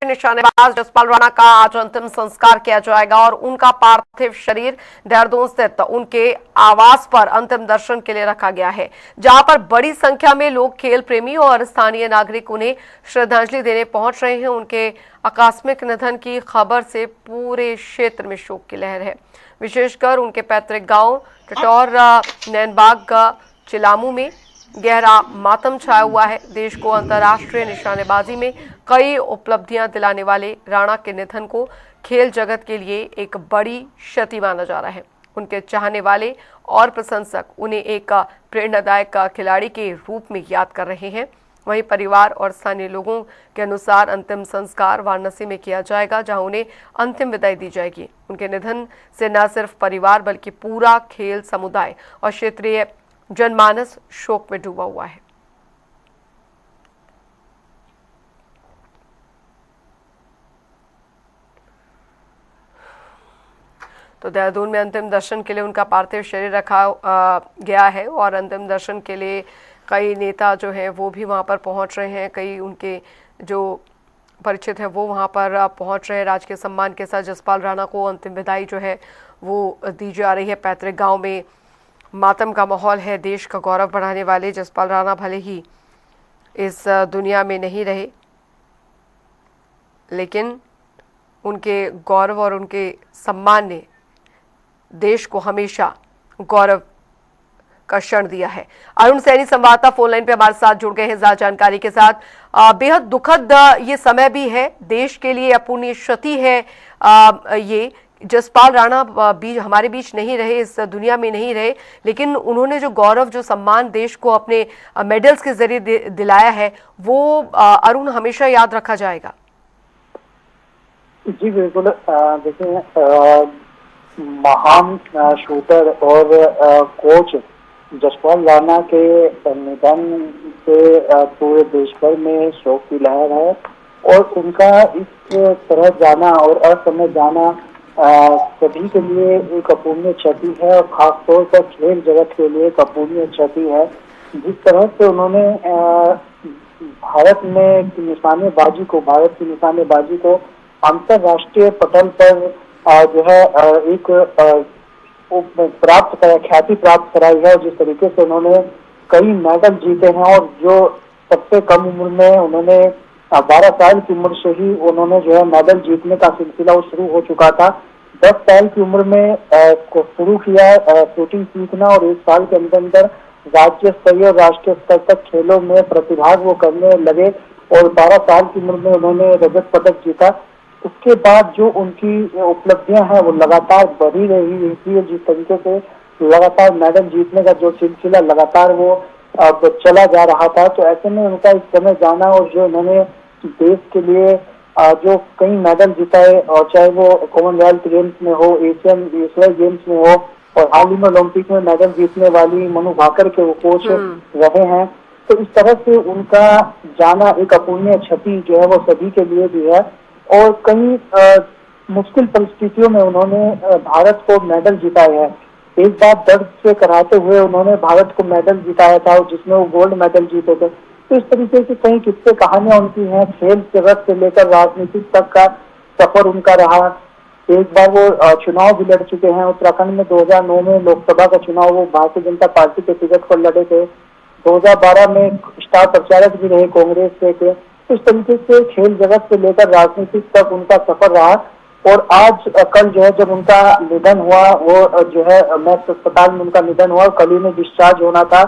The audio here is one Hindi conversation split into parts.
निशानेबाज जसपाल राणा का आज अंतिम संस्कार किया जाएगा और उनका पार्थिव शरीर देहरादून स्थित उनके आवास पर अंतिम दर्शन के लिए रखा गया है, जहां पर बड़ी संख्या में लोग, खेल प्रेमी और स्थानीय नागरिक उन्हें श्रद्धांजलि देने पहुंच रहे हैं। उनके आकस्मिक निधन की खबर से पूरे क्षेत्र में शोक की लहर है। विशेषकर उनके पैतृक गांव टटौर, नैनबाग, चिलामू में गहरा मातम छाया हुआ है। देश को अंतर्राष्ट्रीय निशानेबाजी में कई उपलब्धियां दिलाने वाले राणा के निधन को खेल जगत के लिए एक बड़ी क्षति माना जा रहा है। उनके चाहने वाले और प्रशंसक उन्हें एक प्रेरणादायक खिलाड़ी के रूप में याद कर रहे हैं। वहीं परिवार और स्थानीय लोगों के अनुसार अंतिम संस्कार वाराणसी में किया जाएगा, जहां उन्हें अंतिम विदाई दी जाएगी। उनके निधन से न सिर्फ परिवार बल्कि पूरा खेल समुदाय और क्षेत्रीय जनमानस शोक में डूबा हुआ है। तो देहरादून में अंतिम दर्शन के लिए उनका पार्थिव शरीर रखा गया है और अंतिम दर्शन के लिए कई नेता जो हैं वो भी वहां पर पहुंच रहे हैं। कई उनके जो परिचित हैं वो वहां पर पहुंच रहे हैं। राजकीय सम्मान के साथ जसपाल राणा को अंतिम विदाई जो है वो दी जा रही है। पैतृक गांव में मातम का माहौल है। देश का गौरव बढ़ाने वाले जसपाल राणा भले ही इस दुनिया में नहीं रहे, लेकिन उनके गौरव और उनके सम्मान ने देश को हमेशा गौरव का क्षण दिया है। अरुण सैनी संवाददाता फोन लाइन पे हमारे साथ जुड़ गए हैं ज्यादा जानकारी के साथ। बेहद दुखद ये समय भी है, देश के लिए अपूर्णीय क्षति है। ये जसपाल राणा हमारे बीच नहीं रहे, इस दुनिया में नहीं रहे, लेकिन उन्होंने जो गौरव, जो सम्मान देश को अपने मेडल्स के जरिए दिलाया है, वो अरुण हमेशा याद रखा जाएगा। जी बिल्कुल। देखिए, महान शूटर और कोच जसपाल राणा के निधन से पूरे देश भर में शोक की लहर है और उनका इस तरह जाना और असमय जाना सभी के लिए एक अपूर्णीय क्षति है और खासतौर पर खेल जगत के लिए एक अपूर्णीय क्षति है। जिस तरह से उन्होंने भारत की निशानेबाजी को अंतरराष्ट्रीय पटल पर जो है एक ख्याति प्राप्त कराई है, जिस तरीके से उन्होंने कई मेडल जीते हैं और जो सबसे कम उम्र में उन्होंने 12 साल की उम्र से ही उन्होंने जो है मेडल जीतने का सिलसिला वो शुरू हो चुका था। 10 साल की उम्र में शुरू किया शूटिंग सीखना और 1 साल के अंदर राज्य स्तरीय और राष्ट्रीय स्तर तक खेलों में प्रतिभाग वो करने लगे और 12 साल की उम्र में उन्होंने रजत पदक जीता। उसके बाद जो उनकी उपलब्धियां हैं वो लगातार बढ़ी रही थी। जिस तरीके से लगातार मेडल जीतने का जो सिलसिला लगातार वो चला जा रहा था, तो ऐसे में उनका इस समय जाना और जो उन्होंने देश के लिए जो कई मेडल जिताए, और चाहे वो कॉमनवेल्थ गेम्स में हो, एशियन गेम्स में हो, और हाल ही में ओलंपिक में मेडल जीतने वाली मनु भाकर के वो कोच रहे हैं, तो इस तरह से उनका जाना एक अपूर्णीय क्षति जो है वो सभी के लिए भी है। और कई मुश्किल परिस्थितियों में उन्होंने भारत को मेडल जिताए हैं। एक बार दर्द से कराते हुए उन्होंने भारत को मेडल जिताया था जिसमें वो गोल्ड मेडल जीते थे। तो इस तरीके की कई किस्से कहानियां उनकी हैं। खेल जगत से लेकर राजनीतिक तक का सफर उनका रहा। एक बार वो चुनाव भी लड़ चुके हैं। उत्तराखंड में 2009 में लोकसभा का चुनाव वो भारतीय जनता पार्टी के टिकट पर लड़े थे। 2012 में स्टार प्रचारक भी रहे कांग्रेस से। इस तरीके से खेल जगत से लेकर राजनीतिक तक उनका सफर रहा। और आज कल जो है जब उनका निधन हुआ, वो जो है मैक्स अस्पताल में उनका निधन हुआ, कल ही में डिस्चार्ज होना था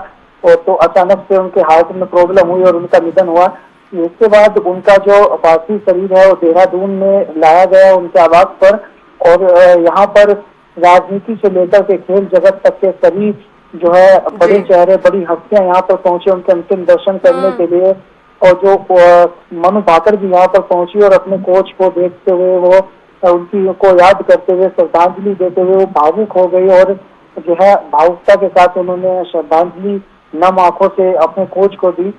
और तो अचानक से उनके हार्ट में प्रॉब्लम हुई और उनका निधन हुआ। इसके बाद उनका जो पार्थिव शरीर है वो देहरादून में लाया गया उनके आवास पर, और यहाँ पर राजनीति से लेकर के खेल जगत तक के सभी जो है बड़े चेहरे, बड़ी हस्तियां यहाँ पर पहुंचे उनके अंतिम दर्शन करने के लिए। और जो मनु भाकर भी यहाँ पर पहुंची और अपने कोच को देखते हुए, वो उनकी को याद करते हुए, श्रद्धांजलि देते हुए वो भावुक हो गई और जो है भावुकता के साथ उन्होंने श्रद्धांजलि नम आंखों से अपने कोच को दी।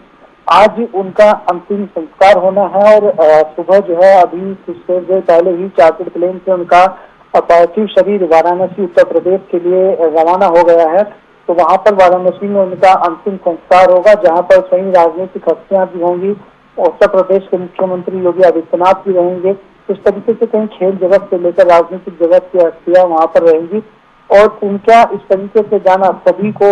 आज उनका अंतिम संस्कार होना है और सुबह जो है अभी कुछ देर पहले ही चार्टर्ड प्लेन से उनका पार्थिव शरीर वाराणसी उत्तर प्रदेश के लिए रवाना हो गया है। तो वहां पर वाराणसी में उनका अंतिम संस्कार होगा, जहां पर कई राजनीतिक हस्तियां भी होंगी, उत्तर प्रदेश के मुख्यमंत्री योगी आदित्यनाथ भी रहेंगे। इस तरीके से कहीं खेल जगत से लेकर राजनीतिक जगत की हस्तियां वहां पर रहेंगी और उनका इस तरीके से जाना सभी को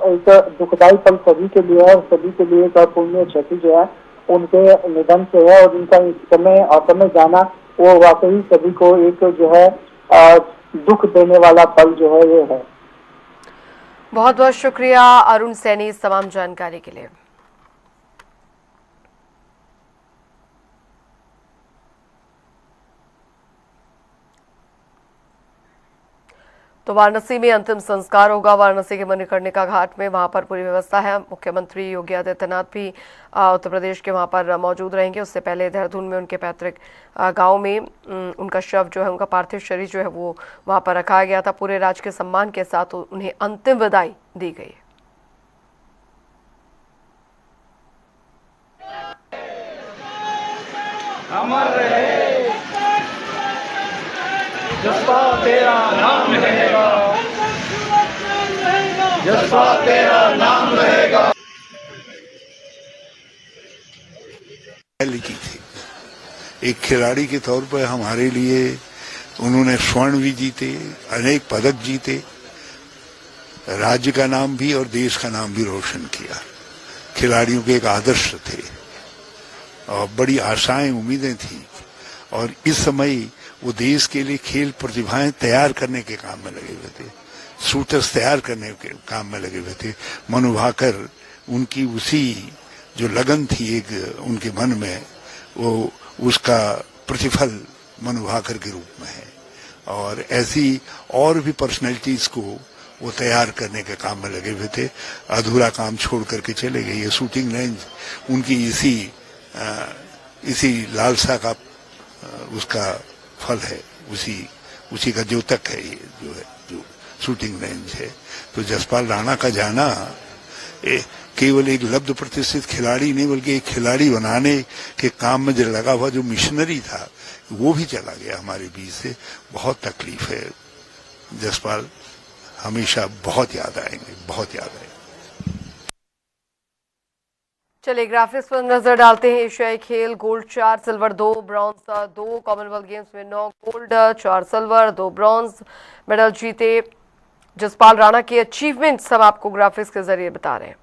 एक दुखदायी पल सभी के लिए है और सभी के लिए एक अपूर्णीय क्षति जो है उनके निधन से है और उनका इस समय असमय जाना वो वाकई सभी को एक जो है दुख देने वाला पल जो है ये है। बहुत बहुत शुक्रिया अरुण सैनी इस तमाम जानकारी के लिए। तो वाराणसी में अंतिम संस्कार होगा। वाराणसी के मणिकर्णिका घाट में वहां पर पूरी व्यवस्था है। मुख्यमंत्री योगी आदित्यनाथ भी उत्तर प्रदेश के वहां पर मौजूद रहेंगे। उससे पहले देहरादून में उनके पैतृक गांव में उनका शव जो है, उनका पार्थिव शरीर जो है वो वहां पर रखा गया था। पूरे राजकीय सम्मान के साथ उन्हें अंतिम विदाई दी गई। अमर रहे जज्बा तेरा नाम रहेगा, जज्बा तेरा नाम रहेगा। लिखी थी एक खिलाड़ी के तौर पर हमारे लिए उन्होंने स्वर्ण भी जीते, अनेक पदक जीते, राज्य का नाम भी और देश का नाम भी रोशन किया। खिलाड़ियों के एक आदर्श थे और बड़ी आशाएं उम्मीदें थी और इस समय वो देश के लिए खेल प्रतिभाएं तैयार करने के काम में लगे हुए थे, शूटर्स तैयार करने के काम में लगे हुए थे। मनु भाकर उनकी उसी जो लगन थी एक उनके मन में, वो उसका प्रतिफल मनु भाकर के रूप में है और ऐसी और भी पर्सनैलिटीज को वो तैयार करने के काम में लगे हुए थे। अधूरा काम छोड़ करके चले गए। ये शूटिंग रेंज उनकी इसी लालसा का उसका फल है, उसी का द्योतक है ये जो शूटिंग रेंज है। तो जसपाल राणा का जाना केवल एक लब्ध प्रतिष्ठित खिलाड़ी नहीं बल्कि एक खिलाड़ी बनाने के काम में जो लगा हुआ जो मिशनरी था वो भी चला गया हमारे बीच से। बहुत तकलीफ है। जसपाल हमेशा बहुत याद आएंगे, बहुत याद आएंगे। चलिए ग्राफिक्स पर नजर डालते हैं। एशियाई खेल gold 4 silver 2 bronze 2, Commonwealth games में 9 गोल्ड 4 सिल्वर 2 ब्रॉन्ज मेडल जीते जसपाल राणा के अचीवमेंट्स हम आपको ग्राफिक्स के जरिए बता रहे हैं।